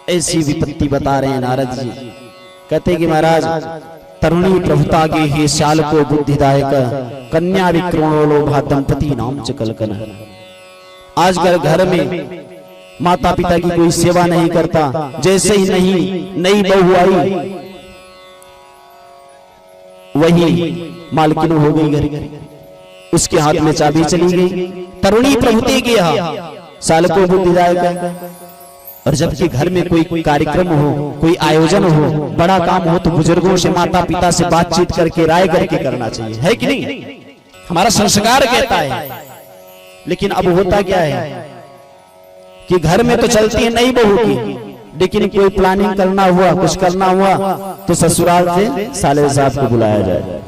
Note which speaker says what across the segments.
Speaker 1: ऐसी विपत्ति बता रहे हैं नारद जी। कहते कि महाराज तरुणी प्रभुता गे हे श्याल को बुद्धिदायक कन्या विक्रमो लोभा दंपति नाम च कलकन। आजकल घर में माता पिता की कोई सेवा नहीं करता। जैसे ही नई बहू आई वही मालकिन हो गई घर की, उसके हाथ में चाबी चली गई। तरुणी प्रभुते के श्याल को बुद्धिदायक। और जबकि घर में कोई कार्यक्रम हो, कोई आयोजन हो, बड़ा काम हो तो बुजुर्गों से माता पिता से बातचीत करके राय करके करना चाहिए, है कि नहीं? हमारा संस्कार कहता है। लेकिन अब होता क्या है कि घर में तो चलती है नई बहू की, लेकिन कोई प्लानिंग करना हुआ, कुछ करना हुआ तो ससुराल से साले साहब को बुलाया जाए।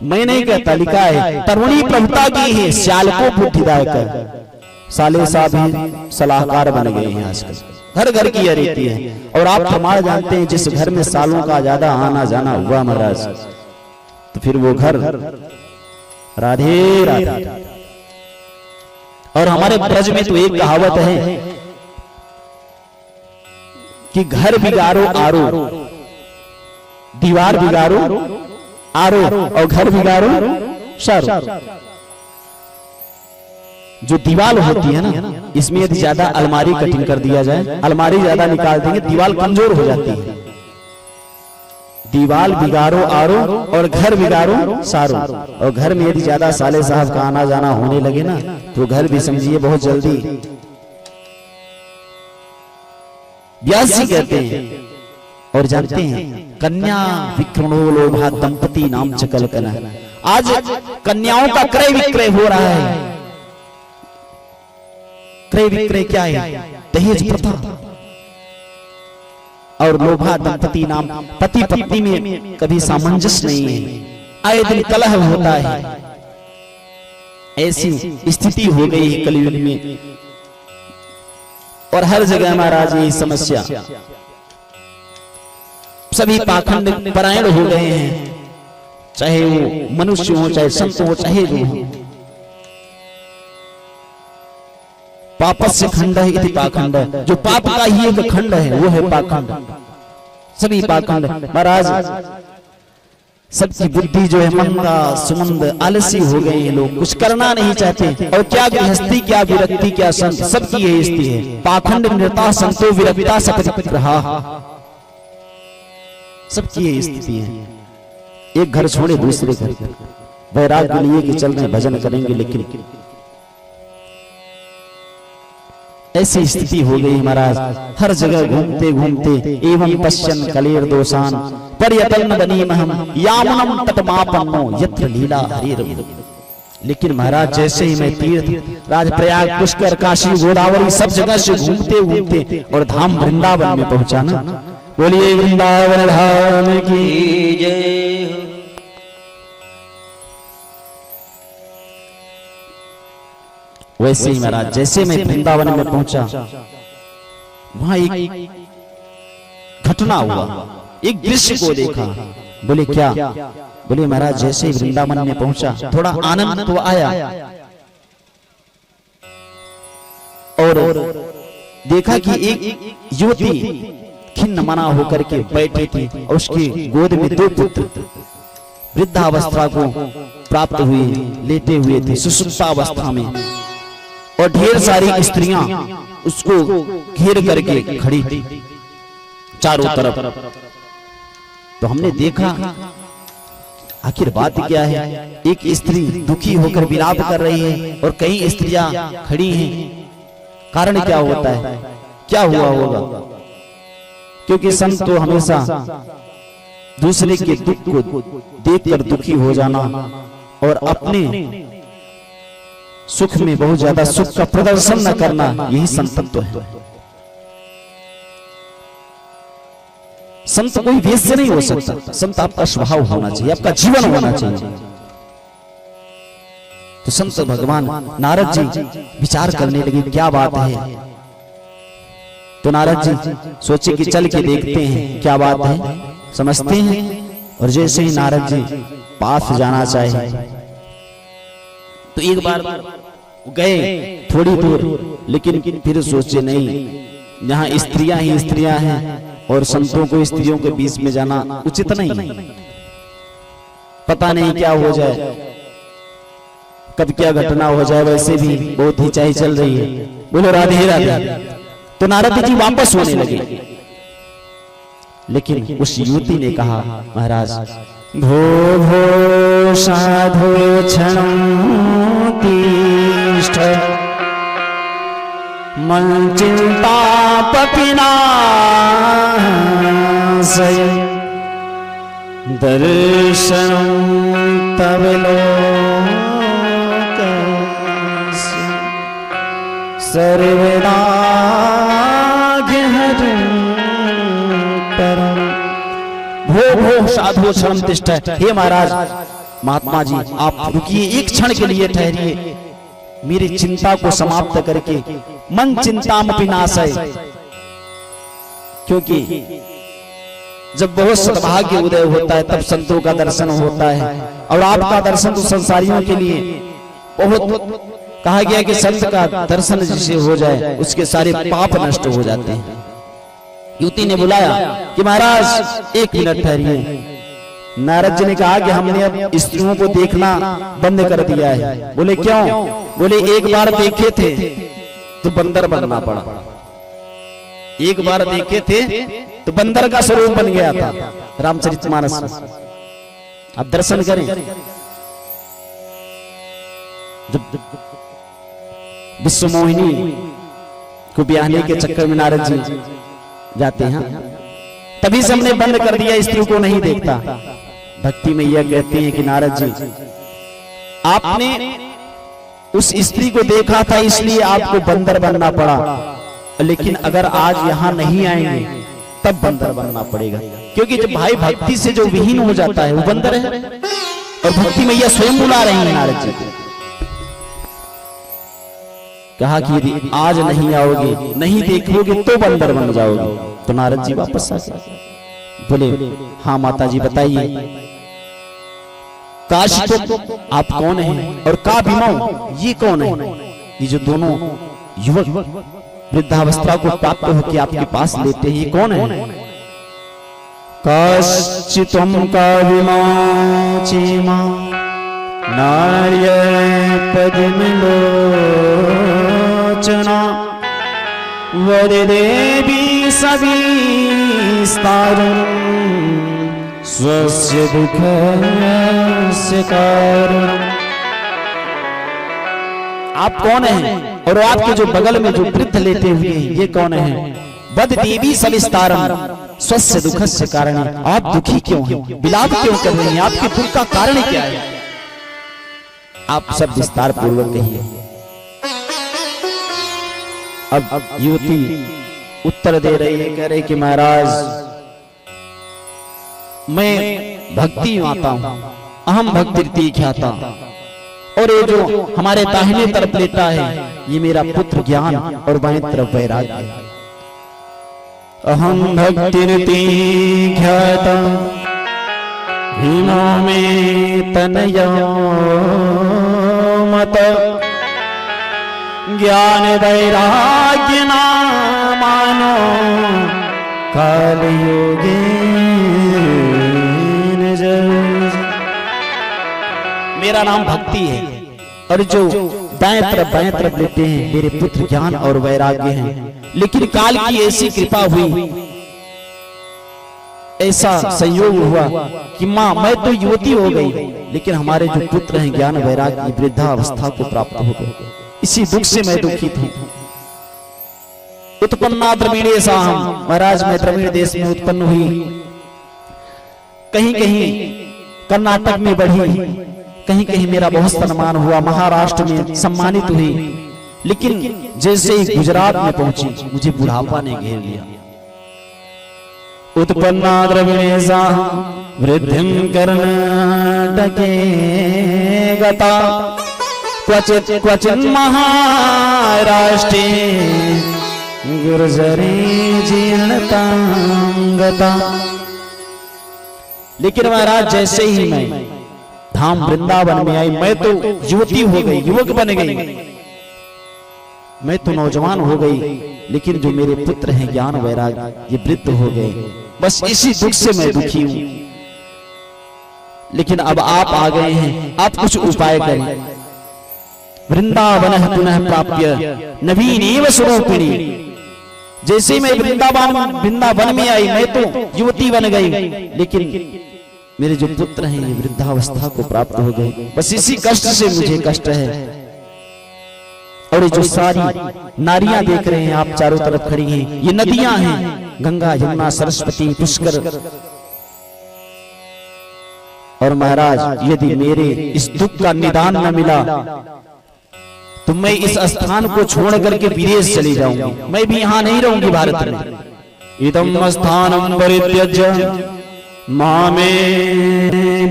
Speaker 1: मैं नहीं कहता, लिखा है तरुणी प्रभुता की है श्याल को बुद्धिदायक। साले साहब ही सलाहकार बन गए हैं आजकल। घर घर की यह रीति है। और आप हमारा जानते हैं जिस घर में सालों का ज्यादा आना जाना हुआ महाराज, तो फिर वो घर राधे राधे। और हमारे ब्रज में तो एक कहावत है कि घर बिगाड़ो आरो, दीवार बिगाड़ो आरो, और घर बिगाड़ो शारो। जो दीवार होती है ना, इसमें यदि ज्यादा अलमारी कटिंग कर दिया जाए, अलमारी ज्यादा निकाल देंगे, दीवार कमजोर हो जाती है। दीवार बिगाड़ो आरो और घर बिगाड़ो सारो। और घर में यदि ज्यादा साले साहब का आना जाना होने लगे ना, तो घर भी समझिए बहुत जल्दी। व्यास जी कहते हैं और जानते हैं कन्या विक्रमो लोभा दंपति नाम च कलकन। आज कन्याओं का क्रय विक्रय हो रहा है। क्रय विक्रय क्या है? दहेज प्रथा। और लोभा दंपति नाम, पति पत्नी में कभी सामंजस्य नहीं है, आए दिन कलह होता है। ऐसी स्थिति हो गई है कलयुग में। और हर जगह महाराज ये समस्या, सभी पाखंड परायण हो गए हैं, चाहे वो मनुष्य हो, चाहे संत हो, चाहे जो हो। पापस्य खंड है इति पाखंड, जो पाप का ही एक खंड है वो है पाखंड। सभी पाखंड महाराज, सबकी बुद्धि जो है मंदा सुमंद आलसी हो गई है। लोग कुछ करना नहीं चाहते। और क्या गृहस्थी, क्या विरक्ति, क्या संत, सबकी यही स्थिति है। पाखंड निरता संतो विरक्ता सपरिग्रहा, सबकी यही स्थिति है। एक घर छोड़े दूसरे घर, वैराग्य लिए कि चल रहे भजन करेंगे, लेकिन ऐसी स्थिति हो गई महाराज। हर जगह घूमते घूमते एवं पश्यन कलेर दोषान पर्यटन बनीमहम यामुनम तटमापन्नो यत्र लीला हरिरव। लेकिन महाराज जैसे ही मैं तीर्थ राजप्रयाग पुष्कर काशी गोदावरी सब जगह से घूमते घूमते और धाम वृंदावन में पहुंचा ना, बोलिए वृंदावन धाम की जय। वैसे ही महाराज जैसे मैं वृंदावन में पहुंचा, वहां एक घटना हुआ, एक दृश्य को देखा। बोले क्या? बोले महाराज जैसे ही वृंदावन में पहुंचा थोड़ा आनंद तो आया, और देखा कि एक युवती खिन्न मना होकर के बैठी थी और उसकी गोद में दो पुत्र वृद्धावस्था को प्राप्त हुए लेटे हुए थे, सुषुप्तावस्था में। और ढेर सारी स्त्रियां उसको घेर करके खड़ी थी चारों तरफ। तो हमने देखा आखिर बात क्या है। एक स्त्री दुखी होकर विलाप कर रही है और कई स्त्रियां खड़ी हैं। कारण क्या होता है? क्या हुआ होगा? क्योंकि संत तो हमेशा दूसरे के दुख को देखकर दुखी हो जाना और अपने सुख में बहुत ज्यादा सुख का प्रदर्शन न करना, यही संतत्व है। संत कोई वेश से नहीं हो सकता। संत आपका स्वभाव होना चाहिए, आपका जीवन होना चाहिए। तो संत भगवान नारद जी विचार करने लगे क्या बात है। तो नारद जी सोचे कि चल के देखते हैं क्या बात है, समझते हैं। और जैसे ही नारद जी पास जाना चाहे तो एक बार गए थोड़ी दूर, लेकिन फिर सोचे नहीं यहाँ स्त्रियां ही स्त्रियां हैं और संतों को स्त्रियों के बीच में जाना उचित नहीं। पता नहीं क्या हो जाए, कब क्या घटना हो जाए, वैसे भी बहुत हिंचाई चल रही है। बोलो राधे राधे। तो नारद जी वापस होने लगे, लेकिन उस युवती ने कहा, महाराज भो भो साधु क्षणं तिष्ठ मन चिंतापपि नाशय दर्शनं तव लोकस्य सर्वदा भो भो साधु क्षणं तिष्ठ। हे महाराज, महात्मा जी आप रुकिए, एक क्षण के लिए ठहरिए, मेरी चिंता को समाप्त करके मन चिंतामपि नाशय। क्योंकि जब बहुत सद्भाग्य उदय होता है तब संतों का दर्शन होता है, और आपका दर्शन तो संसारियों के लिए बहुत, कहा गया कि संत का दर्शन जिसे हो जाए उसके सारे पाप नष्ट हो जाते हैं। युवती ने बुलाया कि महाराज एक मिनट ठहरिए। नारद जी ने कहा कि हमने अब स्त्रियों को देखना बंद कर दिया है। बोले क्यों? बोले एक बार देखे थे तो बंदर बनना पड़ा, एक बार देखे थे तो बंदर का स्वरूप बन गया था। रामचरितमानस आप दर्शन करें, जब विश्व मोहिनी को ब्याहने के चक्कर में नारद जी जाते हैं, तभी से हमने बंद कर दिया, स्त्री को नहीं देखता। भक्ति में यह कहते हैं कि नारद जी आपने उस स्त्री को देखा था इसलिए आपको बंदर बनना पड़ा, लेकिन अगर आज यहाँ नहीं आएंगे तब बंदर बनना पड़ेगा। क्योंकि जब भाई भक्ति से जो विहीन हो जाता है वो बंदर है, और भक्ति में यह स्वयं बुला रही है नारद जी को। कहा कि यदि आज नहीं आओगे, नहीं देखोगे तो बंदर बन जाओगे। तो नारद जी वापस आ गए, बोले हाँ माता जी बताइए, काशी तो आप कौन हैं और का भीमाओ ये कौन है? ये जो दोनों युवक वृद्धावस्था को प्राप्त होकर आपके पास लेते हैं, ये कौन है? काश्चित्वं का विमोचीमा नार्य पद्मलोचना वदे देवी सविस्तारं स्वस्य दुःखस्य कारणम्। आप कौन हैं और आपके जो बगल में जो वृद्ध लेटे हुए हैं ये कौन है? वद देवी सविस्तारम स्वस्य दुःखस्य कारण। आप दुखी क्यों हैं, विलाप क्यों कर रही हैं, आपके दुख का कारण क्या है? आप सब विस्तार पूर्वक कहिए। अब युवती उत्तर दे रही है, कह रही कि महाराज मैं भक्ति माता हूं, अहम भक्ति ख्याता, और ये जो हमारे दाहिने तरफ लेता है ये मेरा पुत्र ज्ञान और बाएं तरफ वैराग्य है। अहम भक्तिरति ख्याता भीमो में तनयो मत ज्ञान वैराग्य नामानो कालयोगे। मेरा नाम भक्ति है, और जो दाएं तरफ लेते हैं मेरे पुत्र ज्ञान और वैराग्य हैं। लेकिन काल की ऐसी कृपा हुई, ऐसा संयोग हुआ कि माँ मैं तो युवती हो गई, लेकिन हमारे जो पुत्र हैं ज्ञान वैराग्य वृद्धावस्था को प्राप्त हो गए। इसी दुख से मैं दुखित हूँ। उत्पन्ना द्रविड़े साहम, महाराज मैं द्रविड़ देश में उत्पन्न हुई, कहीं कहीं कर्नाटक में बढ़ी, कहीं कहीं मेरा बहुत सम्मान हुआ, महाराष्ट्र में सम्मानित हुई, लेकिन जैसे ही गुजरात में पहुंची मुझे बुढ़ापा ने घेर लिया। उत्पन्ना द्रविणेशा वृद्धिं कर्नाटके गता क्वचित् क्वचिन् महाराष्ट्रे गुर्जरे जीर्णतां गता। लेकिन महाराज जैसे ही मैं धाम वृंदावन में आई, मैं तो युवती हो गई, युवक बन गई, मैं तो नौजवान हो गई, लेकिन जो मेरे पुत्र हैं ज्ञान वैराग्य ये वृद्ध हो गए। बस इसी दुख से मैं दुखी हूं। लेकिन अब आप आ गए हैं, आप कुछ उपाय करें। वृंदावन पुनः प्राप्य नवीनेव स्वरूपिणी। जैसे मैं वृंदावन में आई, मैं तो युवती बन गई, लेकिन मेरे जो पुत्र हैं ये वृद्धावस्था को प्राप्त हो गए। बस इसी कष्ट से मुझे कष्ट है। और ये जो सारी नारियां देख रहे हैं आप चारों तरफ खड़ी हैं, ये नदियां हैं, गंगा यमुना सरस्वती पुष्कर। और महाराज यदि मेरे इस दुख का निदान न मिला तो मैं इस स्थान को छोड़ करके विदेश चली जाऊंगी। मैं भी यहाँ नहीं रहूंगी भारत में। इदं स्थानं परित्यज्य मामे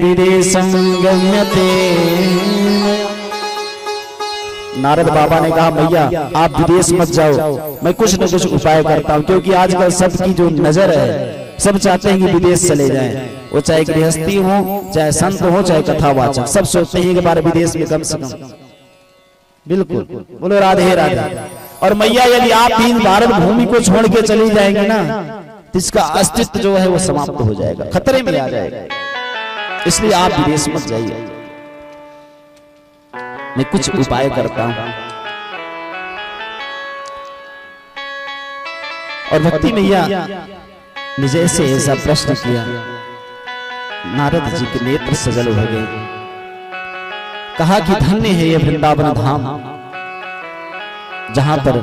Speaker 1: विदेशं गम्यते। नारद बाबा ने कहा मैया आप विदेश मत जाओ, मैं कुछ न कुछ उपाय करता हूँ। क्योंकि आजकल सबकी जो नजर है, सब चाहते हैं कि विदेश चले जाएं। वो चाहे गृहस्थी हो, चाहे संत हो, चाहे कथावाचक, सब सोचते हैं कि बार विदेश में कम से कम। बिल्कुल बोलो राधे राधे। और मैया यदि आप भी भारत भूमि को छोड़ के चली जाएंगे ना, तो इसका अस्तित्व जो है वो समाप्त हो जाएगा, खतरे में आ जाएगा। इसलिए आप विदेश मत जाइए। मैं कुछ उपाय करता हूं। और भक्ति मैया ने जैसे ऐसा प्रश्न किया, नारद जी के नेत्र सजल हो गए। कहा कि धन्य है ये वृंदावन धाम, जहां पर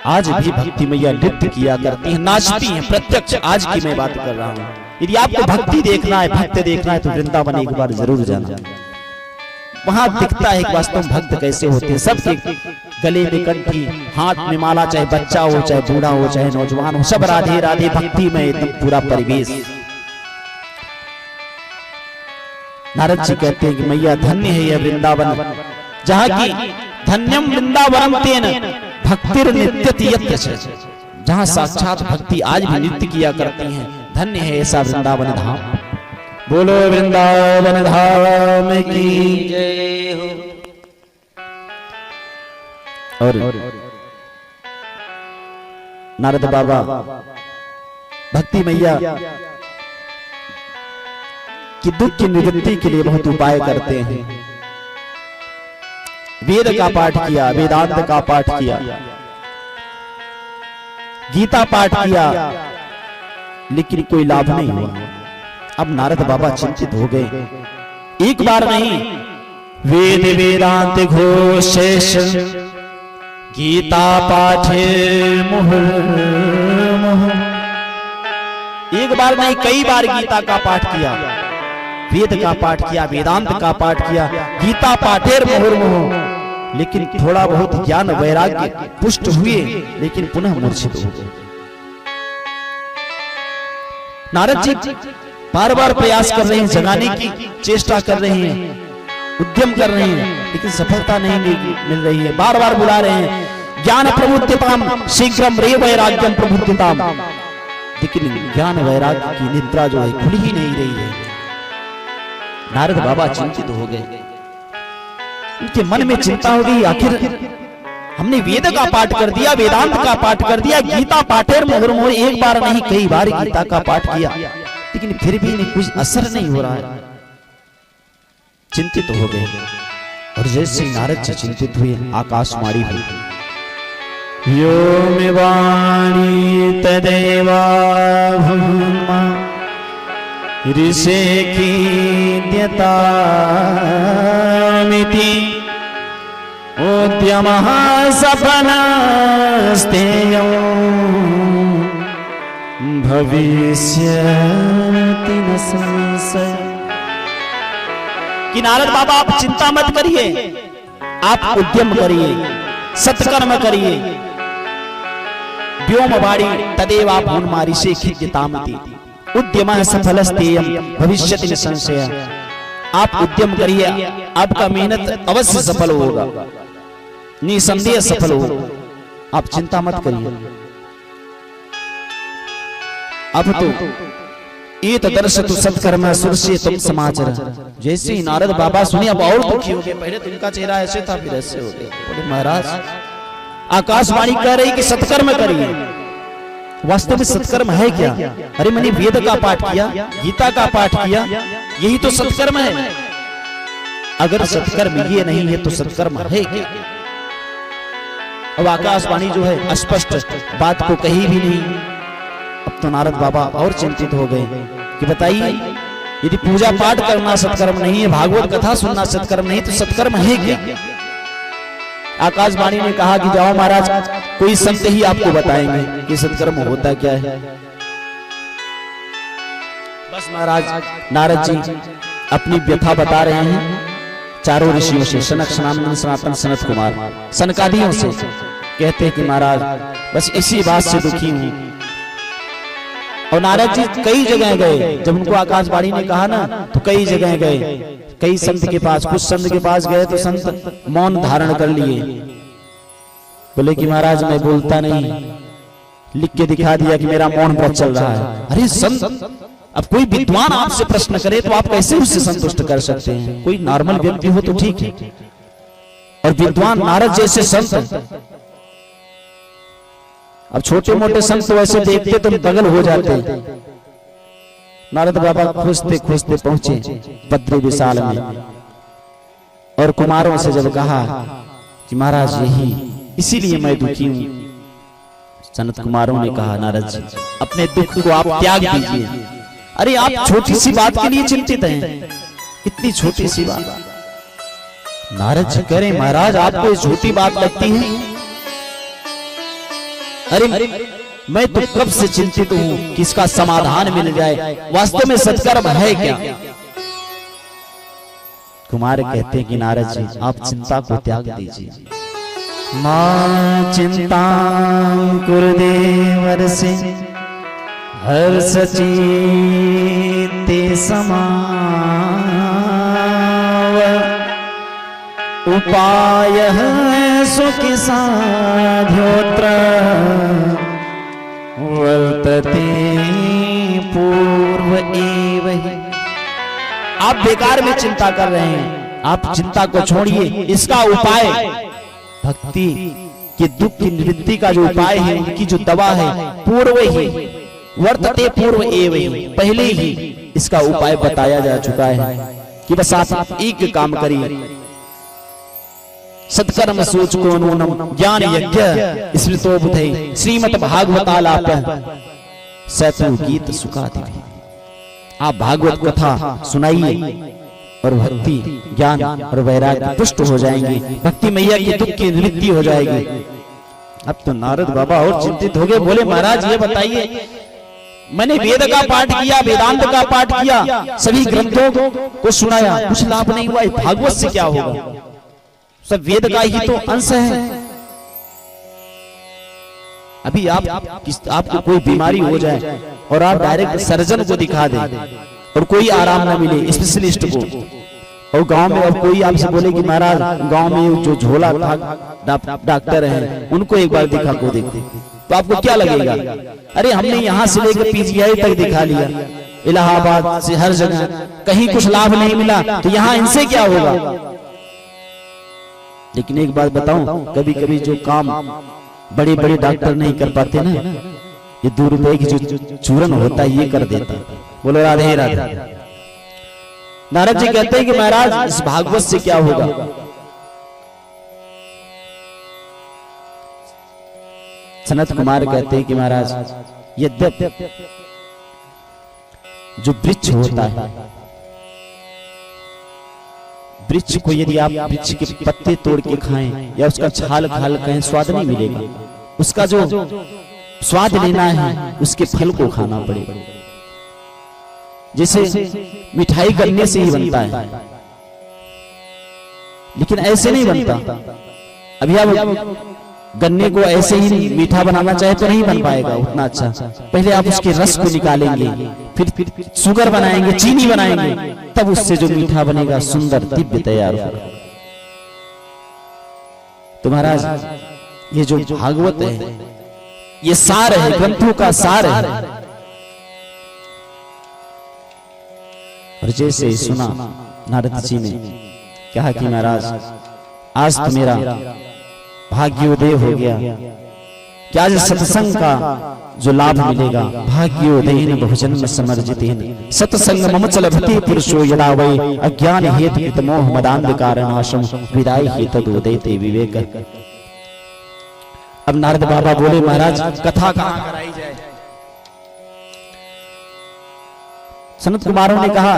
Speaker 1: आज भी भक्ति मैया नृत्य किया करती हैं, नाचती हैं। प्रत्यक्ष आज की मैं बात कर रहा हूं। यदि आपको भक्ति देखना है, भक्त देखना है, तो वृंदावन एक बार जरूर जाना। वहां दिखता है वास्तव भक्त कैसे होते हैं। सबके गले में कंठी, हाथ में माला, चाहे बच्चा हो, चाहे बूढ़ा हो, चाहे नौजवान हो, सब राधे राधे भक्ति में एकदम पूरा परिवेश। नारद जी कहते हैं कि मैया धन्य है यह वृंदावन, जहाँ की धन्यम वृंदावनम तेन भक्तिर नित्यति यत्य। जहाँ साक्षात भक्ति आज भी नृत्य किया करती हैं। धन्य है ऐसा वृंदावन धाम। बोलो वृंदावन धाम की जय हो। और नारद बाबा भक्ति मैया कि दुख की निवृत्ति के लिए बहुत उपाय करते हैं। वेद का पाठ किया, वेदांत का पाठ किया, गीता पाठ किया, लेकिन कोई लाभ नहीं हुआ। अब नारद बाबा चिंतित हो गए। एक बार नहीं, वेद वेदांत घोषेश गीता पाठे मुहुर्मुहुः। एक बार नहीं, कई बार गीता का पाठ किया, वेद का पाठ किया, वेदांत का पाठ किया, गीता पाठेर मुहुर्मुहुः। लेकिन थोड़ा बहुत ज्ञान वैराग्य पुष्ट हुए, लेकिन पुनः मूर्छित हो गए। नारद जी बार बार प्रयास कर रहे हैं, जगाने की चेष्टा कर रहे हैं, उद्यम कर रहे हैं, लेकिन सफलता नहीं मिल रही है। बार बार बुला रहे हैं, ज्ञान प्रबुद्धताम शीघ्रम रे वैराग्यम प्रबुद्धताम। लेकिन ज्ञान वैराग्य की निद्रा जो है खुल ही नहीं रही है। नारद बाबा चिंतित हो गए। उनके मन में चिंता हो गई, आखिर हमने वेद का पाठ कर दिया, वेदांत का पाठ कर दिया, गीता पाठेर मुहुर्मुहुः, एक बार नहीं कई बार गीता का पाठ किया, लेकिन फिर भी कुछ असर नहीं हो रहा है। चिंतित हो गए। और जैसे नारद जी चिंतित हुए, आकाशवाणी हुई, यो मे वाणी तदेवा भूमा ऋषे कीद्यतामिति उद्यमः सपनस्तेयं भविष्यति न संशय। कि नारद बाबा आप चिंता मत करिए, आप उद्यम करिए, सत्कर्म करिए। व्योमवाणी तदेवा भूमा ऋषे कीद्यतामिति उद्यमः सफलस्तेयं भविष्यति न संशय। आप उद्यम करिए, आपका मेहनत अवश्य सफल होगा, निसंदेह सफल होगा। आप चिंता मत करिए। अब तो ये तदर्श तु सत्कर्म सुरसे तुम समाचार। जैसे ही नारद बाबा सुने अब और दुखी हो गए। पहले तो इनका चेहरा ऐसे था, फिर ऐसे हो गया। बोले महाराज आकाशवाणी कह रही कि सत्कर्म करिए, वास्तव में सत्कर्म है क्या? अरे मैंने वेद का पाठ किया, गीता का पाठ किया, यही तो सत्कर्म है। अगर सत्कर्म ये नहीं है तो सत्कर्म है क्या? अब आकाशवाणी जो है स्पष्ट बात को कही भी नहीं। अब तो नारद बाबा और चिंतित हो गए कि बताइए, यदि पूजा पाठ करना सत्कर्म नहीं है, भागवत कथा सुनना सत्कर्म नहीं, तो सत्कर्म है क्या? आकाशवाणी ने कहा कि जाओ महाराज, कोई संत ही आपको बताएंगे कि सत्कर्म होता क्या है। बस महाराज नारद जी अपनी व्यथा बता रहे हैं चारों ऋषियों से, सनक सनातन सनातन सनत कुमार सनकादियों से। कहते हैं कि महाराज बस इसी बात से दुखी हूं। और नारद जी कई जगह गए। जब उनको आकाशवाणी ने कहा ना, तो कई जगह गए, कई संत के पास। कुछ संत के पास गए तो संत मौन धारण कर लिए। बोले कि महाराज मैं बोलता नहीं, लिख के दिखा दिया कि मेरा मौन व्रत चल रहा है। अरे संत, अब कोई विद्वान आपसे प्रश्न करे तो आप कैसे उससे संतुष्ट कर सकते हैं? कोई नॉर्मल व्यक्ति हो तो ठीक है, और विद्वान नारद जैसे संत। अब छोटे मोटे संत तो ऐसे देखते तो बगल हो जाते। नारद बाबा खोजते खोजते पहुंचे बद्री विशाल में, और कुमारों से जब कहा कि महाराज यही, इसीलिए मैं दुखी हूं। सनत कुमारों ने कहा नारद जी अपने दुख को आप त्याग दीजिए। अरे आप छोटी सी बात के लिए चिंतित हैं, इतनी छोटी सी बात। नारद जी कह रहे महाराज आपको छोटी बात लगती है? अरे मैं तो कब से चिंतित हूं कि इसका समाधान मिल जाए। वास्तव में सत्कर्म है क्या? कुमार कहते हैं कि नारद जी आप चिंता को त्याग दीजिए। मां चिंता गुरुदेवर से हर सचेते समाव, उपाय सुख साध्योत्र वर्तते पूर्व एव ही। आप बेकार में चिंता कर रहे हैं, आप चिंता को छोड़िए। इसका उपाय भक्ति के दुख की निवृत्ति का जो उपाय है, उनकी जो दवा है, पूर्व ही वर्तते पूर्व एव ही, पहले ही इसका उपाय बताया जा चुका है कि बस आप एक काम करिए। सत्कर्म सोच को नूनम ज्ञान यज्ञ स्मृतो बुधे श्रीमद् भागवतालाप सैतु गीत सुखादि। आप भागवत कथा सुनाइए और भक्ति ज्ञान और वैराग्य पुष्ट हो जाएंगे, भक्ति मैया की दुख की निवृत्ति हो जाएगी। अब तो नारद बाबा और चिंतित हो गए। बोले महाराज ये बताइए, मैंने वेद का पाठ किया, वेदांत का पाठ किया, सभी ग्रंथों को सुनाया, कुछ लाभ नहीं हुआ, भागवत से क्या होगा? सब वेद का ही तो अंश है। अभी आपको कोई बीमारी हो जाए और आप डायरेक्ट सर्जन को दिखा दें और कोई आराम न मिले, स्पेशलिस्ट को, और गांव में अब कोई आपसे बोले कि महाराज गांव में जो झोला डॉक्टर हैं उनको एक बार दिखा को देखते, तो आपको क्या लगेगा? अरे हमने यहाँ से लेकर पीजीआई तक दिखा लिया, इलाहाबाद से हर जगह, कहीं कुछ लाभ नहीं मिला, तो यहाँ इनसे क्या होगा? लेकिन एक बात बताऊं, कभी कभी जो काम बड़े बड़े डॉक्टर नहीं कर पाते ना, ये 2 रुपए की जो चूरन होता है ये कर देता। बोलो राधे राधे। नारद जी कहते हैं कि महाराज इस भागवत से क्या होगा? सनत कुमार कहते हैं कि महाराज यद्यप जो वृक्ष होता है, वृक्ष को यदि आप वृक्ष के पत्ते तोड़ के खाएं या उसका छाल खाल कहें, स्वाद नहीं मिलेगा। उसका जो स्वाद लेना है उसके फल को खाना पड़ेगा। जैसे मिठाई गन्ने से ही बनता है, लेकिन ऐसे नहीं बनता। अभी आप गन्ने को ऐसे ही मीठा बनाना चाहे तो नहीं बन पाएगा उतना अच्छा। पहले आप उसके रस को निकालेंगे, फिर शुगर बनाएंगे, चीनी बनाएंगे, तब उससे जो मीठा बनेगा सुंदर दिव्य तैयार होगा। तो महाराज ये जो भागवत है ये सार है, ग्रंथों का सार है। और जैसे सुना नारद जी ने कहा कि महाराज आज तो मेरा भाग्योदय हो गया, कि आज सत्संग का जो लाभ मिलेगा। भाग्योदयेन बहुजन्म समर्जितेन सत्संग मम चलभते पुरुषो यदा वै अज्ञान हेतु कृत मोह मदांधकार नाशम विदाय हेतुदोदयते विवेक। अब नारद बाबा बोले महाराज कथा कहाँ कराई जाए। सनत कुमारों ने कहा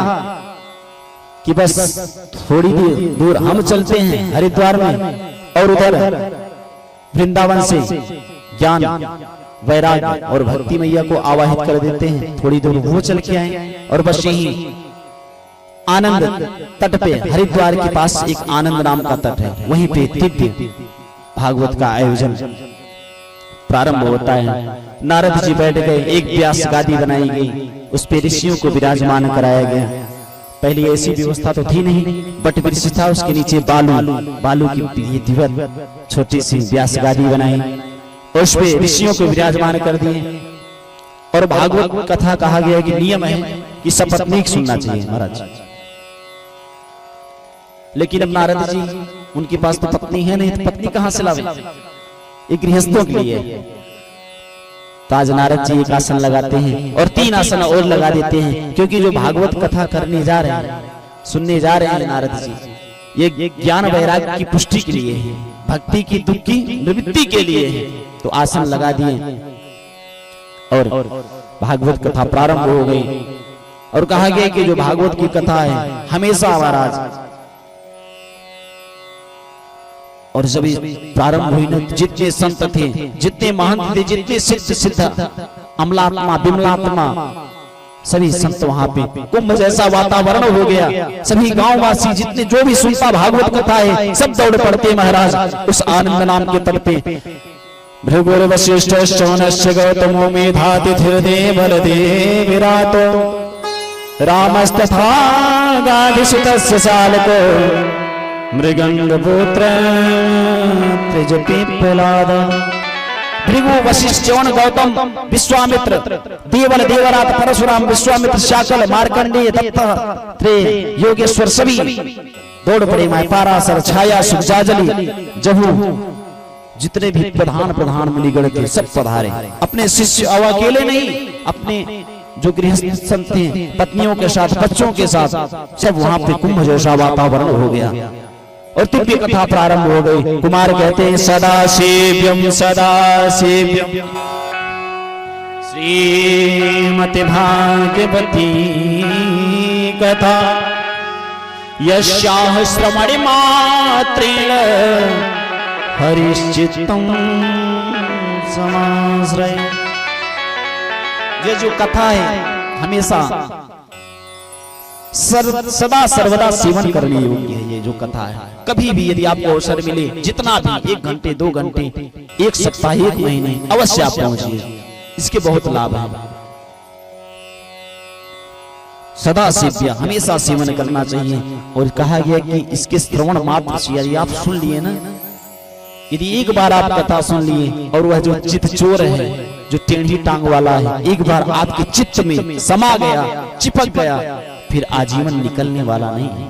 Speaker 1: कि बस थोड़ी दूर हम चलते हैं हरिद्वार में, और उधर वृंदावन से ज्ञान वैराग्य और भक्ति मैया को आवाहित कर देते हैं, थोड़ी दूर वो चल के आए। और बस यही आनंद तट पे हरिद्वार के पास एक आनंद नाम का तट है, वहीं पे दिव्य भागवत का आयोजन प्रारंभ होता है। नारद जी बैठ गए, एक व्यास गादी बनाई गई, उस पे ऋषियों को विराजमान कराया गया। पहले ऐसी व्यवस्था तो थी नहीं, बट वृक्ष था, उसके नीचे बालू की दिव्य छोटी सी व्यास गादी बनाई, उस पे ऋषियों को विराजमान कर दिए। और भागवत कथा कहा गया कि नियम है कि सपत्नीक सुनना चाहिए महाराज। लेकिन अब नारद जी उनके पास तो पत्नी है नहीं, तो पत्नी कहां से लावे, एक गृहस्थों के लिए। तो आज नारद जी एक आसन लगाते हैं और 3 आसन और लगा देते हैं, क्योंकि जो भागवत कथा करने जा रहे हैं, सुनने जा रहे हैं नारद जी, ये ज्ञान वैराग्य की पुष्टि के लिए है, भक्ति की दुख की निवृत्ति के लिए है। तो आसन लगा दिए और भागवत कथा प्रारंभ हो गई। और कहा गया कि जो भागवत की कथा है हमेशा महाराज, और जब प्रारंभ हुई ना, जितने संत थे, जितने महंत थे, जितने सिद्ध अमलात्मा विमलात्मा सभी संत वहां पे, कुंभ जैसा वातावरण हो गया। सभी गांववासी जितने जो भी सुनता भागवत कथा है सब दौड़ पड़ते महाराज उस आनंद नाम के तट पे। भृगुर वशिष्ठ शौनश्च गौतमो मेधातिथिर्देवलदेव विरातो रामस्तथा गाधिसुतस्य सालको मृगंगपुत्र त्रिजपिप्पलाद। भृगु वशिष्ठ च्यवन गौतम विश्वामित्र देवल देवरात परशुराम विश्वामित्र शाकल मार्कंडेय दत्तात्रेय योगेश्वर सभी दौड़ पड़े। पाराशर छाया सुखजाजलि जहू जितने भी प्रधान मुनिगण थे सब पधारे। अपने शिष्य अकेले नहीं, अपने जो गृहस्थ संत थे पत्नियों के साथ बच्चों के साथ सब वहां पे कुंभ जैसा वातावरण हो गया और दिव्य कथा प्रारंभ हो गई। कुमार कहते हैं सदा सेव्यम श्रीमति भाग्यवती कथा यस्याः श्रवण मात्रेण हरिश्चित्तम समाश्रय। ये जो कथा है हमेशा सदा सर्वदा सेवन करने योग्य है। ये जो कथा है कभी भी यदि आपको अवसर मिले, जितना भी 1 घंटे 2 घंटे 1 सप्ताह 1 महीने अवश्य आप पहुंचिए, इसके बहुत लाभ है। सदा सेव्य हमेशा सेवन करना चाहिए। और कहा गया कि इसके श्रवण मात्र से यदि आप सुन लिए ना, यदि एक बार आप कथा सुन लिए और वह जो चित्त चोर है, जो टेढ़ी टांग वाला है, एक बार आपके चित्त में समा गया, चिपक गया, फिर आजीवन निकलने वाला नहीं है।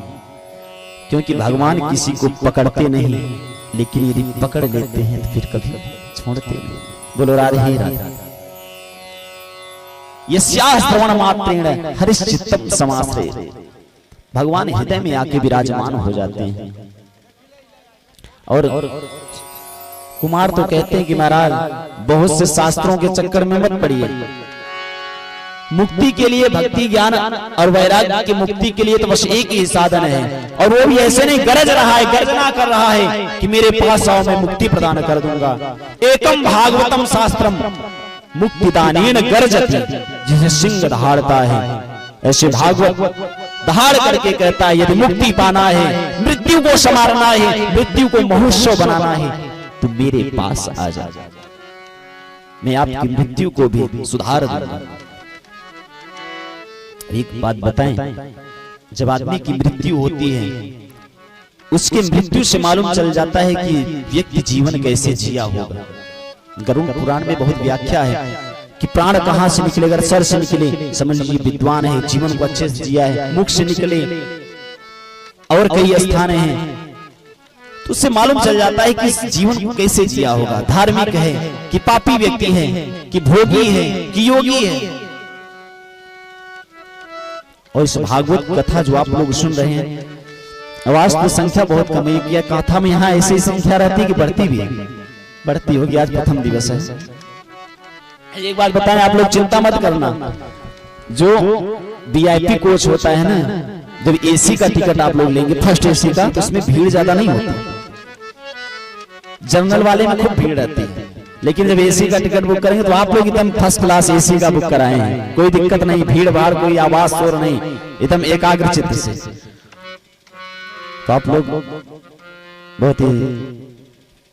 Speaker 1: क्योंकि भगवान किसी को पकड़ते नहीं, लेकिन यदि पकड़ लेते हैं तो फिर कभी छोड़ते नहीं। बोलो राधे राधे। यस्याः श्रवण मात्रेण हरिश्चित्तम समाश्रय। भगवान हृदय में आके विराजमान हो जाते हैं। और कुमार तो कहते हैं कि महाराज बहुत से शास्त्रों के चक्कर में मत पड़िए, मुक्ति के लिए भक्ति ज्ञान और वैराग्य की मुक्ति के लिए तो बस एक ही साधन है, और वो भी ऐसे नहीं गरज रहा है, गर्जना कर रहा है कि मेरे पास आओ मैं मुक्ति प्रदान कर दूंगा। एकम भागवतम शास्त्रम मुक्तिदानेन गर्जति। जिसे सिंह दहाड़ता है ऐसे भागवत दहाड़ करके कहता है यदि मुक्ति पाना है, मृत्यु को संवारना है, मृत्यु को महोत्सव बनाना है तो मेरे पास आ जा, मैं आपकी मृत्यु को भी सुधार दूंगा। एक बात बताएं, जब आदमी की मृत्यु होती है उसके मृत्यु से मालूम चल जाता है कि व्यक्ति जीवन कैसे जिया होगा। गरुड़ पुराण में बहुत व्याख्या है कि प्राण कहां से निकले, अगर सर से निकले समझ लीजिए विद्वान है, जीवन को अच्छे से जिया है, मुख से निकले और कई स्थान हैं तो उससे मालूम चल जाता है कि इस जीवन को कैसे जिया होगा। धार्मिक है कि पापी व्यक्ति है, कि भोगी है कि योगी है। और इस भागवत कथा जो आप लोग सुन रहे हैं, आवाज तो संख्या बहुत कम है, किया कथा में यहाँ ऐसी संख्या रहती है कि बढ़ती भी है, बढ़ती होगी। आज प्रथम दिवस है। एक बात बताएं, आप लोग चिंता मत करना, जो वीआईपी कोच होता है ना, जब एसी का टिकट आप लोग लेंगे फर्स्ट एसी का, तो उसमें भीड़ ज्यादा नहीं होती। जनरल वाले में खूब भीड़ रहती है, लेकिन जब एसी का टिकट बुक करेंगे तो आप लोग एकदम फर्स्ट क्लास एसी का बुक कराए हैं, कोई दिक्कत नहीं, भीड़ भाड़ कोई आवाज शोर नहीं, एकदम एकाग्र चित्त से। तो आप लोग बहुत ही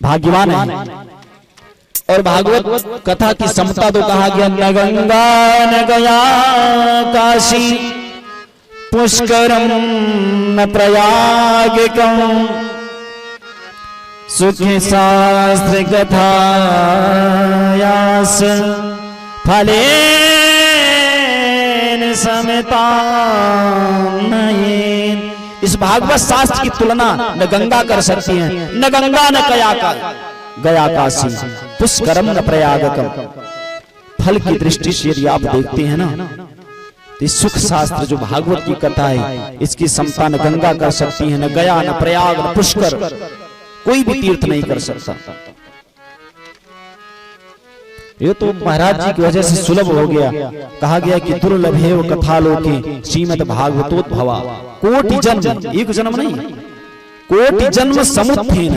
Speaker 1: भाग्यवान हैं। और भागवत कथा की समता तो कहा गया, न गंगा न गया काशी पुष्करम न प्रयागकम सुख शास्त्र कथायास फलेन समतानयेन। इस भागवत शास्त्र की तुलना न गंगा कर सकती है, न गंगा न गया काशी पुष्करम न प्रयागकम। फल की दृष्टि से यदि आप देखते हैं ना, तो सुख शास्त्र जो भागवत की कथा है, इसकी समता न गंगा कर सकती है, न गया न प्रयाग न पुष्कर, कोई भी तीर्थ नहीं कर सकता। ये तो महाराज जी की वजह से सुलभ हो गया। कहा गया कि दुर्लभ है वो कथा लोके श्रीमद् भागवतोद्भवा। कोटि जन्म, एक जन्म नहीं, कोटि जन्म समुत्थेन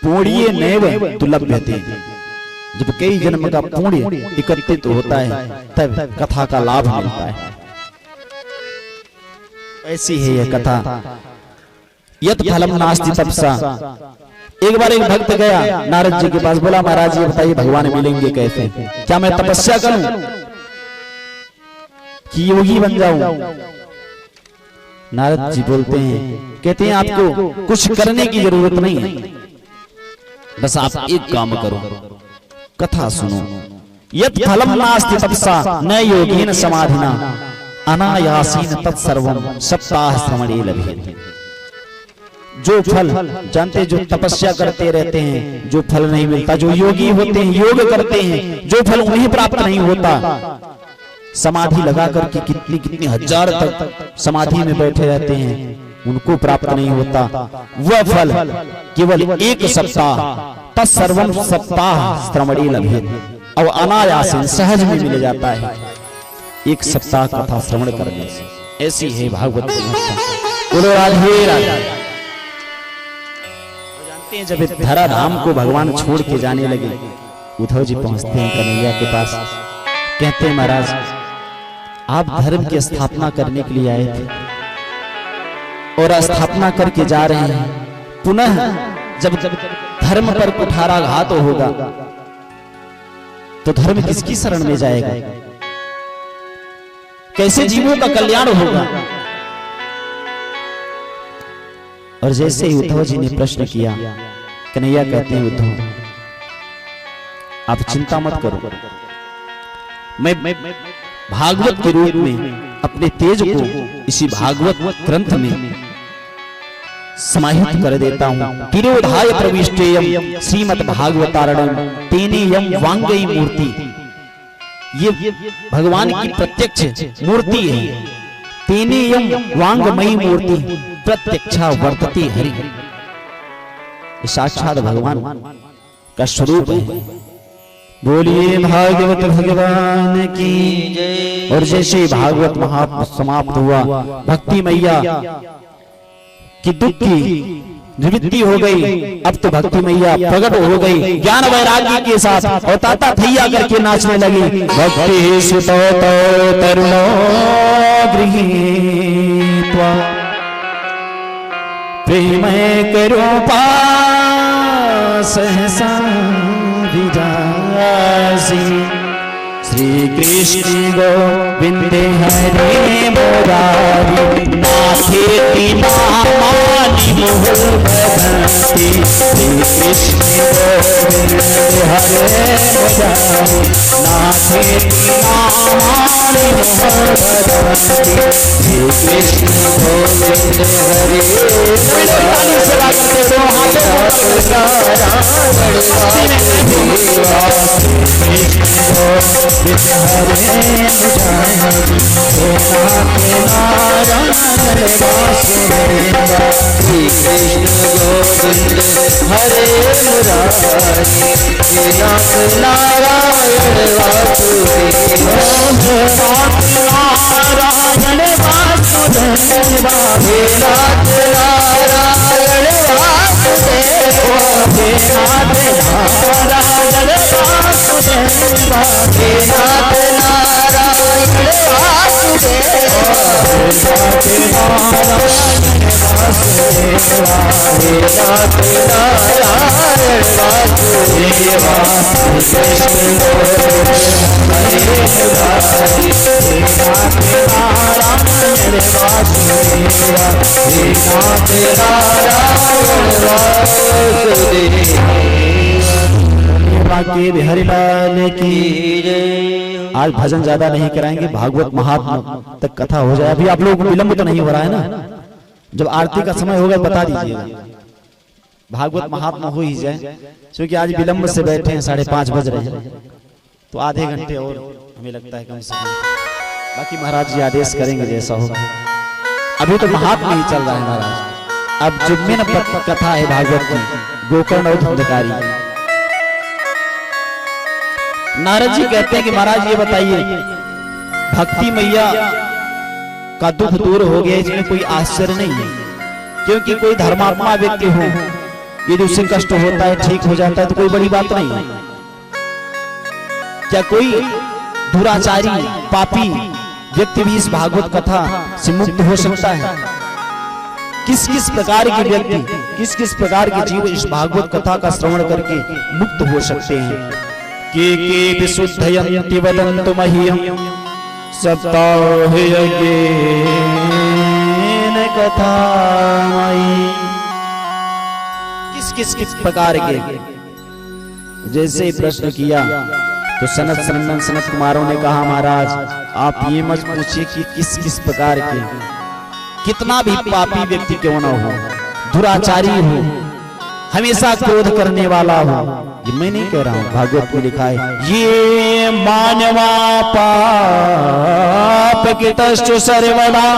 Speaker 1: पुण्य नैव दुर्लभ्यते। जब कई जन्म का पुण्य एकत्रित होता है तब कथा का लाभ मिलता है। ऐसी है यह कथा। यत फलम नास्ति तपसा। एक बार एक भक्त गया नारद जी के पास, बोला महाराज ये बताइए भगवान मिलेंगे कैसे, क्या मैं तपस्या करूं कि योगी बन जाऊं? नारद जी बोलते हैं, कहते हैं आपको कुछ करने की जरूरत नहीं है, बस आप एक काम करो, कथा सुनो। यत फलम नास्ति तपसा न योगेन समाधिना अनायासेन तत्सर्वं सप्ताह श्रवणे लभेत। जो फल जानते, जो तपस्या करते रहते हैं जो फल नहीं मिलता, जो योगी होते हैं योग करते हैं जो फल उन्हें प्राप्त नहीं होता, समाधि लगा करके कितनी कितनी हजार तक समाधि में बैठे रहते हैं उनको प्राप्त नहीं होता, वह फल केवल एक सप्ताह तत्सर्वं सप्ताह श्रवणे लभेत, और अनायासेन सहज में मिल जाता है एक सप्ताह कथा श्रवण करने से। ऐसी है भागवत कथा। बोलो राधे राधे। जब धरा धाम को भगवान छोड़ के जाने लगे, उद्धव जी पहुंचते हैं कन्हैया के पास, कहते हैं महाराज आप धर्म की स्थापना करने के लिए आए थे और स्थापना करके जा रहे हैं, पुनः जब धर्म पर कुठाराघात होगा तो धर्म किसकी शरण में जाएगा, कैसे जीवों का कल्याण होगा? और जैसे ही उद्धव जी ने प्रश्न किया, कन्हैया कहते हैं उद्धव आप चिंता मत करो, मैं भागवत के रूप में अपने तेज को इसी भागवत ग्रंथ में समाहित कर देता हूं। तिरोधाय प्रविष्टेयम श्रीमद् भागवतारणम तेनेयम वांगई मूर्ति। ये भगवान की प्रत्यक्ष मूर्ति है। तेनेयम वांगमयी मूर्ति प्रत्यक्षा वर्तते हरि। साक्षात भगवान का स्वरूप है। बोलिए भागवत भगवान की जय। और जैसे भागवत महात्म समाप्त हुआ, भक्ति मैया की दुख की निवृत्ति हो गई। अब तो भक्ति मैया प्रकट हो गई ज्ञान वैराग्य के साथ, और ताता थैया करके नाचने लगी। भक्ति सुतो तरुणो गृहीत्वा प्रेम करो सहसा विजासी श्री कृष्ण गोविंद हरे मुरारी नाथे नामानि मोह बदंती श्री कृष्ण गोविंद हरे मुरारी नाथे नामानि मोह बदंती श्री कृष्ण गोविंद हरे मुरारी सेवा करते हो
Speaker 2: श्री कृष्ण गोविंद हरे मुरारी नाथ नारायण वासुदेव नाथ नारायण वासुदेव नाथ नारायण वासुदेव नाथ नारायण वासुदेव नाथ नारायण वासुदेव नाथ नारायण
Speaker 1: के बिहारीलाल की जय। आज भजन ज्यादा नहीं कराएंगे, भागवत महात्मा तक कथा हो जाए। अभी आप लोगों को विलंब तो नहीं हो रहा है ना? जब आरती का समय होगा बता दीजिएगा, भागवत महात्मा हो ही जाए, क्योंकि आज विलंब से बैठे हैं, 5:30 बज रहे हैं, तो आधे घंटे और हमें लगता है कम से कम। बाकी महाराज जी आदेश करेंगे जैसा होगा। अभी तो महात्मा ही चल रहा है महाराज। अब जो मेन कथा है भागवत की, गोकर्ण और धुंधकारी। नारद जी कहते हैं कि महाराज ये बताइए, भक्ति मैया का दुख दूर हो गया, इसमें कोई आश्चर्य नहीं है, क्योंकि कोई धर्मात्मा व्यक्ति हो, यदि उससे कष्ट होता है, ठीक हो जाता है, तो कोई बड़ी बात नहीं है। क्या कोई दुराचारी पापी व्यक्ति भी इस भागवत कथा से मुक्त हो सकता है? किस किस प्रकार के व्यक्ति, किस किस प्रकार के जीव इस भागवत कथा का श्रवण करके मुक्त हो सकते हैं? के विशुद्धयन्ति वदन्तु मह्यं सप्ताहयज्ञेन कथामयी। किस किस प्रकार के? जैसे ही प्रश्न किया तो सनत सनंदन सनत कुमारों ने कहा, महाराज आप ये मत पूछिए कि किस किस प्रकार के, कितना भी पापी व्यक्ति क्यों ना हो, दुराचारी हो, हमेशा क्रोध करने वाला हो, ये मैं नहीं कह रहा हूं, भागवत में लिखा है, ये मानवा पाप कृतस्तु सर्वदा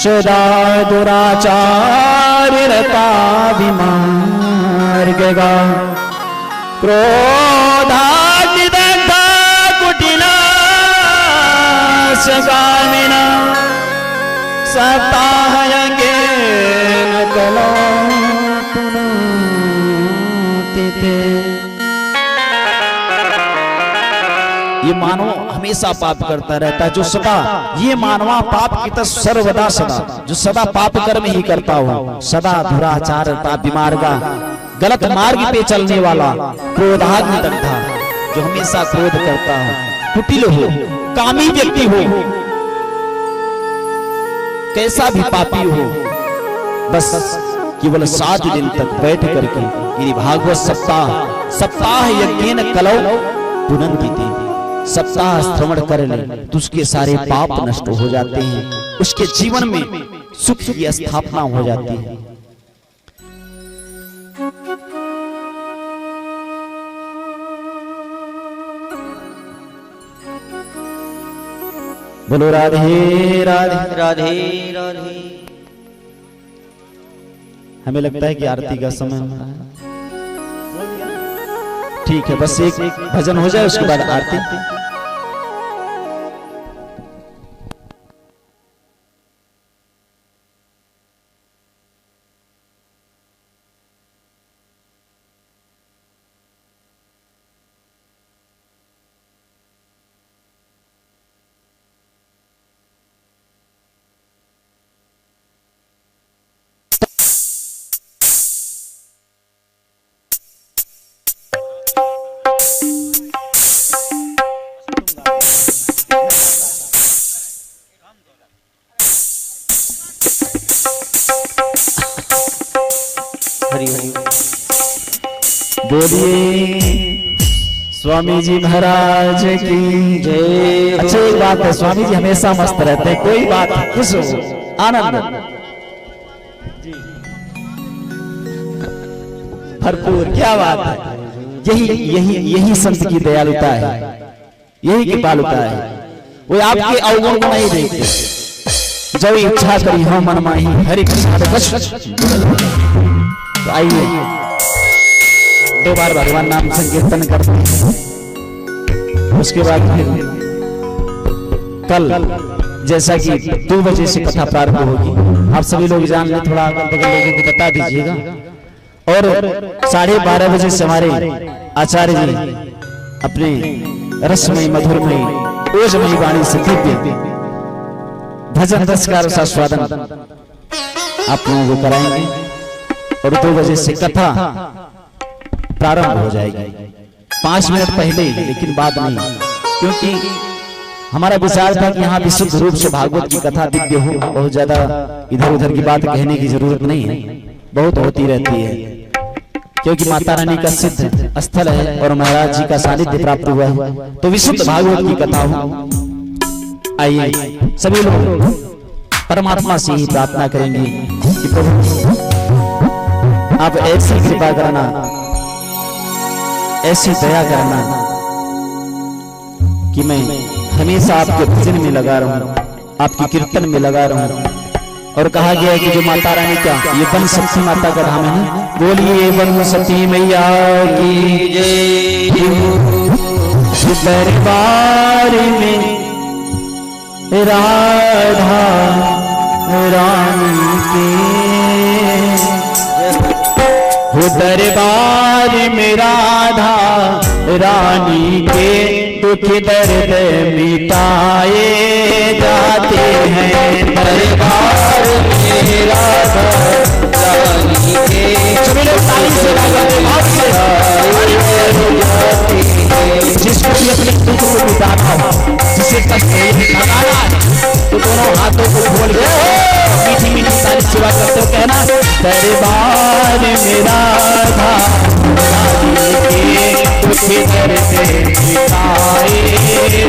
Speaker 1: सदा दुराचारि रता विमार्गगा क्रोधाग्निदग्धा कुटिला सकामिना सप्ताहयज्ञेन कलो ये मानव हमेशा पाप करता रहता है, जो सदा, ये मानवा पाप की तो सर्वदा सदा, जो सदा पाप कर्म ही करता हो, सदा दुराचारता विमार्गा, गलत मार्ग पे चलने वाला, क्रोधाग्नि दग्धा, जो हमेशा क्रोध करता हो, कुटिल हो, कामी व्यक्ति हो, कैसा भी पापी हो, बस केवल 7 दिन तक बैठ करके यदि भागवत सप्ताह यज्ञेन कलौ पुनन्ति, सप्ताह श्रवण कर ले तो उसके सारे पाप नष्ट हो जाते हैं, उसके जीवन में सुख की स्थापना हो जाती है। बोलो राधे राधे
Speaker 2: राधे राधे।
Speaker 1: हमें लगता है कि आरती का समय हो रहा है, ठीक है, बस एक भजन हो जाए उसके बाद आरती। बोलिए स्वामी जी महाराज की
Speaker 2: जय।
Speaker 1: अच्छा एक बात है, स्वामी जी हमेशा मस्त रहते हैं, कोई बात खुश हो आनंद भरपूर, क्या बात है। यही यही यही संत की दयालुता है, यही कृपालुता है। वो आपके अवगुण को नहीं देखते। जब इच्छा करी हो मन माही हरि कृष्ण। तो आइए 2 बार भगवान नाम संकीर्तन करते हैं। उसके बाद फिर कल जैसा कि 2 बजे से कथा प्रारंभ होगी, आप सभी लोग जान लें, थोड़ा अगल बगल लोगों को बता दीजिएगा। और 12:30 बजे से हमारे आचार्य जी अपने रसमयी मधुरमयी ओजमयी वाणी से दिव्य भजन रस का रसास्वादन आप लोगों को कराएंगे। और 2 बजे से कथा प्रारंभ हो जाएगी, 5 मिनट पहले, लेकिन बाद नहीं, क्योंकि हमारा विचार था कि यहाँ विशुद्ध रूप से भागवत की कथा दिव्य हो। बहुत ज्यादा इधर उधर की बात कहने की जरूरत नहीं है, बहुत होती रहती है, क्योंकि माता रानी का सिद्ध स्थल है और महाराज जी का सानिध्य प्राप्त हुआ है, तो विशुद्ध भागवत की कथा हो। आइए सभी लोग परमात्मा से ही प्रार्थना करेंगे कि प्रभु आप ऐसी कृपा करना, ऐसी दया करना कि मैं हमेशा आपके भजन में लगा रहूं, आपकी कीर्तन में लगा रहूं। और कहा गया है कि जो माता रानी का ये वन शक्ति माता का धाम है, बोलिए वन सती मैया की जय। दरबार में राधा रानी के, हो दरबार में राधा रानी के दुख दर्द मिटाए जाते हैं।
Speaker 2: दरबार में राधा रानी के
Speaker 1: जिसको भी अपने दुख को मिटाना हो, जिसे कष्ट है, तो दोनों हाथों को खोल के मीठी मीठी सारी सेवा करते हो, कहना दरबार में राधा रानी के दुख दर्द मिटाए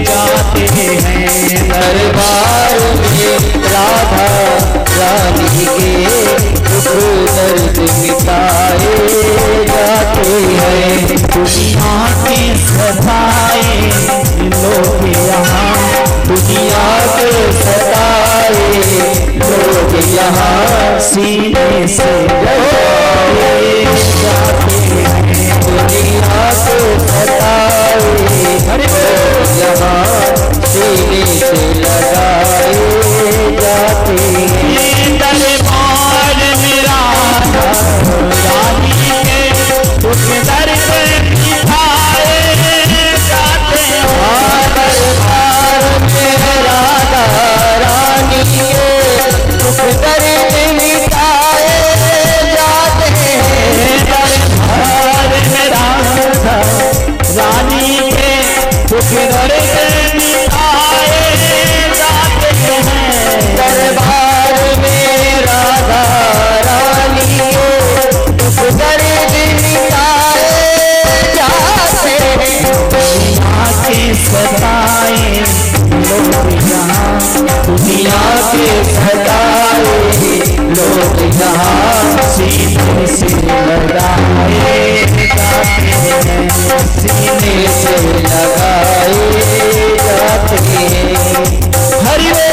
Speaker 1: जाते हैं।
Speaker 2: दरबार में राधा रानी के दुख दर्द मिटाए जाते हैं।
Speaker 1: दुनिया के सताए लोग यहाँ,
Speaker 2: दुनिया के सताए लोग यहाँ
Speaker 1: सीने से लगाए जाते हैं।
Speaker 2: दुनिया के सताए लोग यहाँ सीने से लगाए जाते हैं।
Speaker 1: दरबार में राधा रानी के दुख दर्द मिटाए जाते हैं।
Speaker 2: दरबार में राधा रानी के दुख दर्द मिटाए जाते हैं।
Speaker 1: दरबार में राधा रानी के दुख दर्द मिटाए जाते हैं।
Speaker 2: दरबार में राधा रानी के दुख दर्द मिटाए जाते हैं।
Speaker 1: दुनिया के सताए लोग यहाँ,
Speaker 2: दुनिया के सताए लोग यहाँ
Speaker 1: सीने से लगाए जाते हैं।
Speaker 2: सीने से लगाए जाते हैं।
Speaker 1: हरि बोल।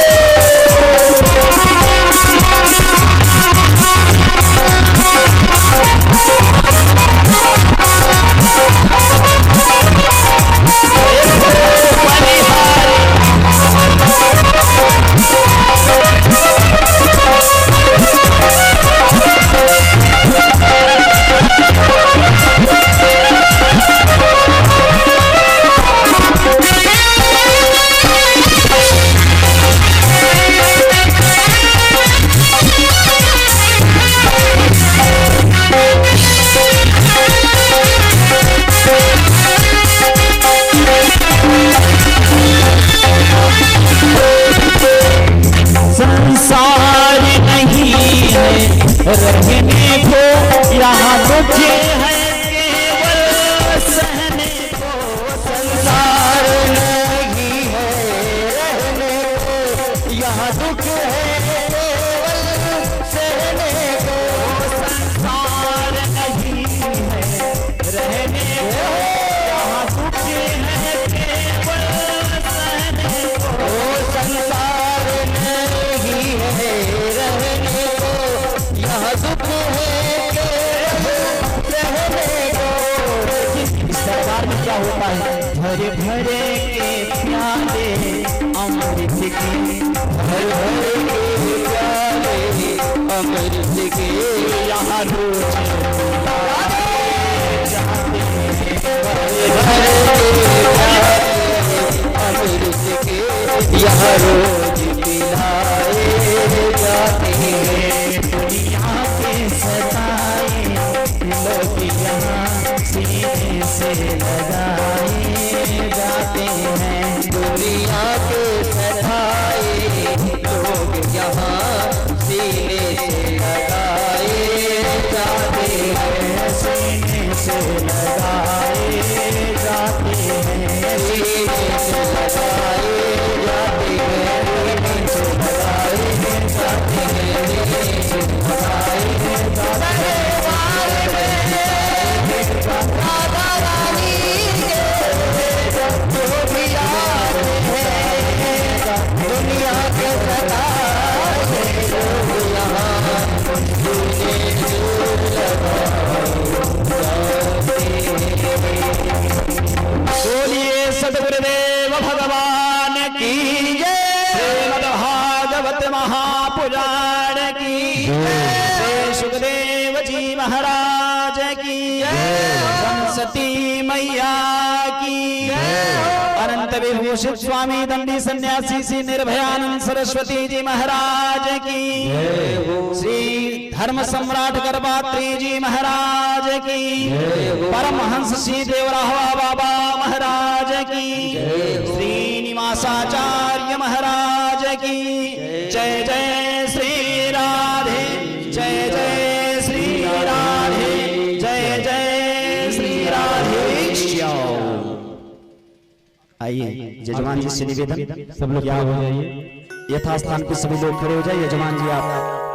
Speaker 1: क्या होता है?
Speaker 2: भरे भरे के प्याले अमृत के, भरे भरे के प्याले अमृत के,
Speaker 1: यहाँ रोज
Speaker 2: जाते हैं। भरे भरे के प्याले अमृत के, यहाँ रोज पिलाए जाते हैं।
Speaker 1: दुनिया के सताए लोग यहाँ सीने से लगाए जाते हैं।
Speaker 2: दुनिया के सताए लोग यहाँ सीने से लगाए जाते हैं।
Speaker 1: सीने से लगाए जाते हैं।
Speaker 2: सीने से लगाए जाते हैं। सीने से लगाए जाते हैं। सीने से लगाए जाते हैं। राधा रानी के जो भी याद है, दुनिया के सताए लोग यहाँ सीने से
Speaker 1: बोलिए सदगुरुदेव भगवान की जय। श्रीमद्भागवत महापुराण की जय। सुखदेव जी महाराज की जय। सरस्वती मैया की जय। अनंत विभूषित स्वामी दंडी सन्यासी श्री निर्भयानंद सरस्वती जी महाराज की जय। श्री धर्म सम्राट गर्भात्री जी महाराज की जय। परमहंस श्री देवराहा बाबा महाराज की जय। श्रीनिवासाचार्य महाराज की जय। जय श्री राधे, जय जय श्री राधे, जय जय श्री राधे। आइए यजमान जी से निवेदन, सब लोग क्या हो जाइए, यथास्थान पे सभी लोग खड़े हो जाइए। यजमान जी आप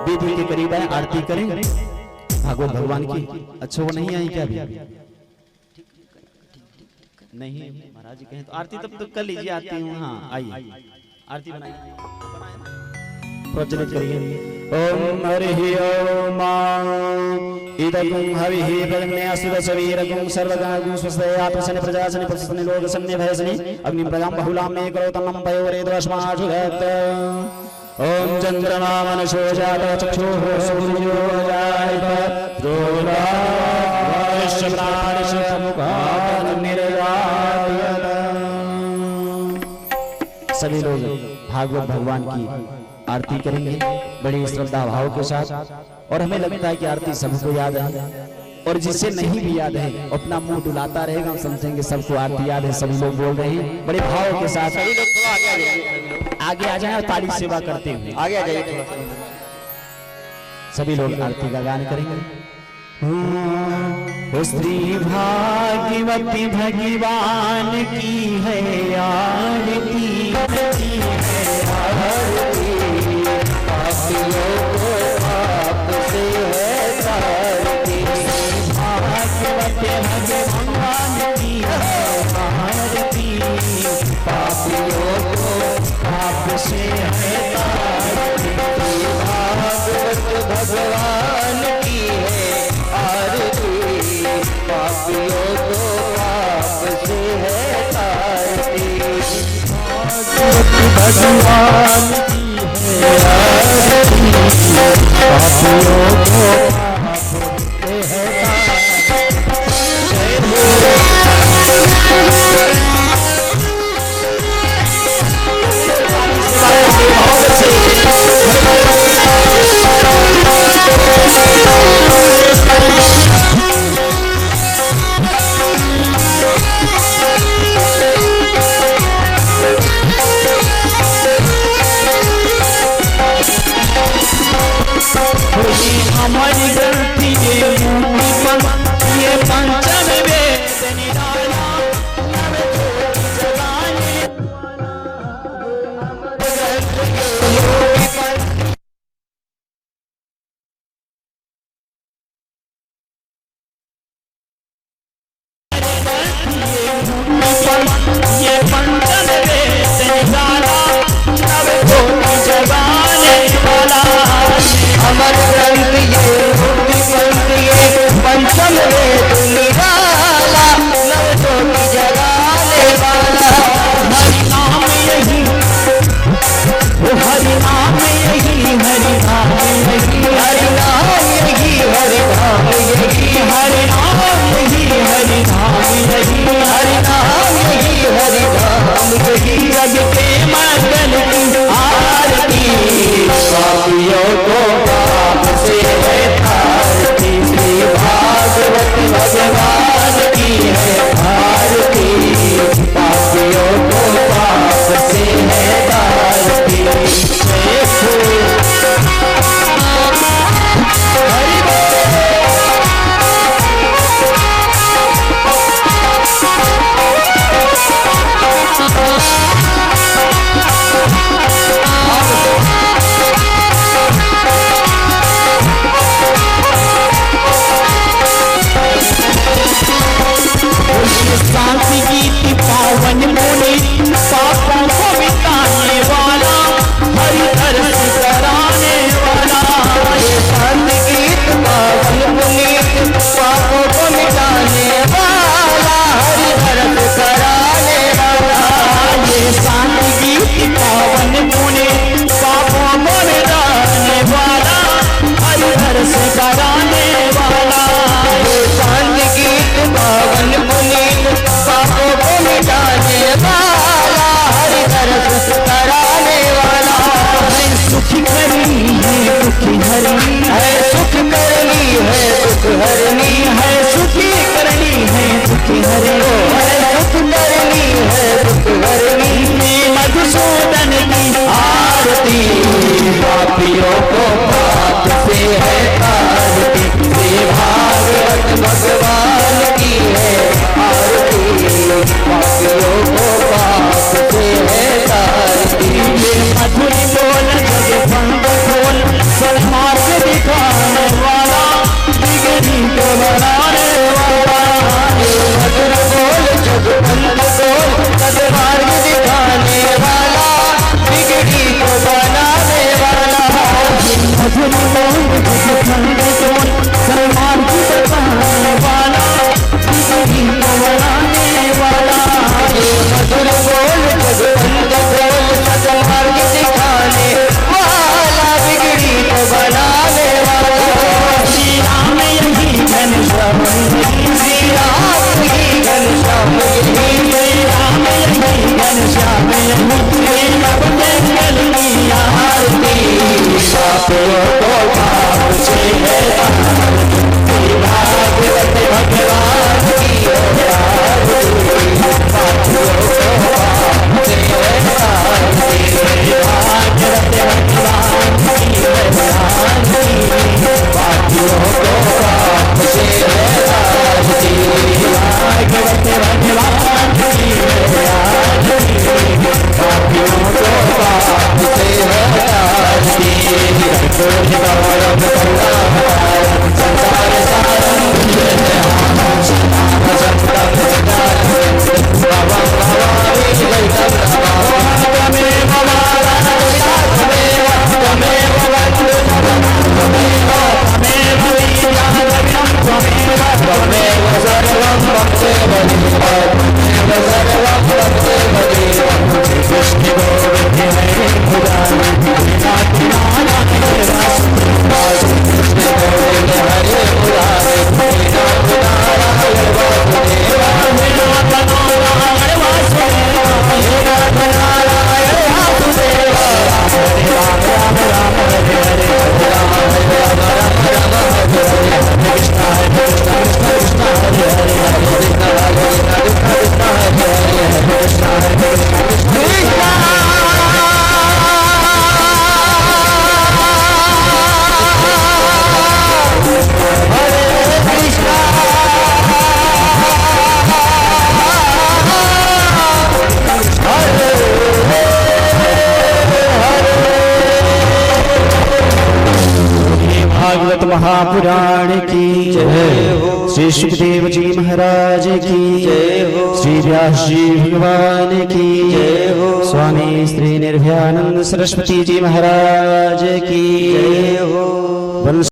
Speaker 1: वेदी के करीब आए, आरती करें भागवत भगवान की। अच्छा वो नहीं आई क्या? अभी नहीं महाराज जी कहें तो आरती तब तो कर लीजिए। आती हूँ, हाँ आइए आरती बनाइए, प्रज्वलित करिए। ओम हरि ओम इदगुं हविः प्रज्ञासुरसवीरगुं सर्वगणगुं स्वस्ते प्रजासनि प्रसन्नि लोकसन्नि भयसनि अग्निं प्रजां बहुलां मे करोतन्नं पयोरेदवस्माशु धत्त। ओम चंद्रमा मनसो जात चक्षुः सूर्यो जायत सभी लोग भागवत भगवान की आरती करेंगे बड़ी श्रद्धा भाव के साथ। और हमें लगता है कि आरती सबको याद है, और जिसे नहीं भी याद है अपना मुंह डुलाता रहेगा, हम समझेंगे सबको आरती याद है। सभी लोग बोल रहे हैं बड़े भाव के साथ। सभी लोग थोड़ा आगे आ जाए और ताली सेवा करते हुए
Speaker 2: आगे आ जाइए।
Speaker 1: सभी लोग आरती का गान करेंगे। स्त्री भाग्यवती भगवान की है आरती, की है आरती।
Speaker 2: पापियों को पाप से है तारती।
Speaker 1: भाग्यवती भगवान की है आरती,
Speaker 2: पापियों को
Speaker 1: पाप से है तारती।
Speaker 2: भागवत भगवान की है आरती। पापियों को पाप से है तारती।
Speaker 1: भगवान की है आरती, पापियों को पाप से है हमारी
Speaker 2: पापियों को पाप से है तारती, ये भागवत भगवान की है आरती, पापियों को पाप से है तारती। ये मधुर बोल जग बंद खोल, सन्मार्ग दिखाने वाला, बिगड़ी को बनाने वाला, ये मधुर बोल जग बंद खोल, सन्मार्ग दिखाने वाला, बिगड़ी को बनाने वाला, मधुर बोल जग बंद खोल, सन्मार्ग दिखाने वाला, बिगड़ी को बनाने वाला, ये मधुर बोल जग बंद खोल, सन्मार्ग दिखाने वाला, बिगड़ी को बनाने वाला। श्री राम यही घनश्याम यही, श्री राम यही घनश्याम यही, श्री राम यही घनश्याम यही, श्री राम जंगल की आरती, पापियों को पाप से है तारती, भागवत भगवान की है आरती, पापियों को पाप से है तारती, भागवत भगवान की है आरती, पापियों को पाप से है तारती, भागवत भगवान की है आरती, पापियों को पाप से है तारती। गौरव करुणावतारम संसार सारम
Speaker 1: महापुराण की जय हो, श्री सुखदेव जी महाराज की जय हो, श्री व्यास जी भगवान की जय हो, स्वामी श्री निर्भयानंद सरस्वती जी महाराज की जय हो।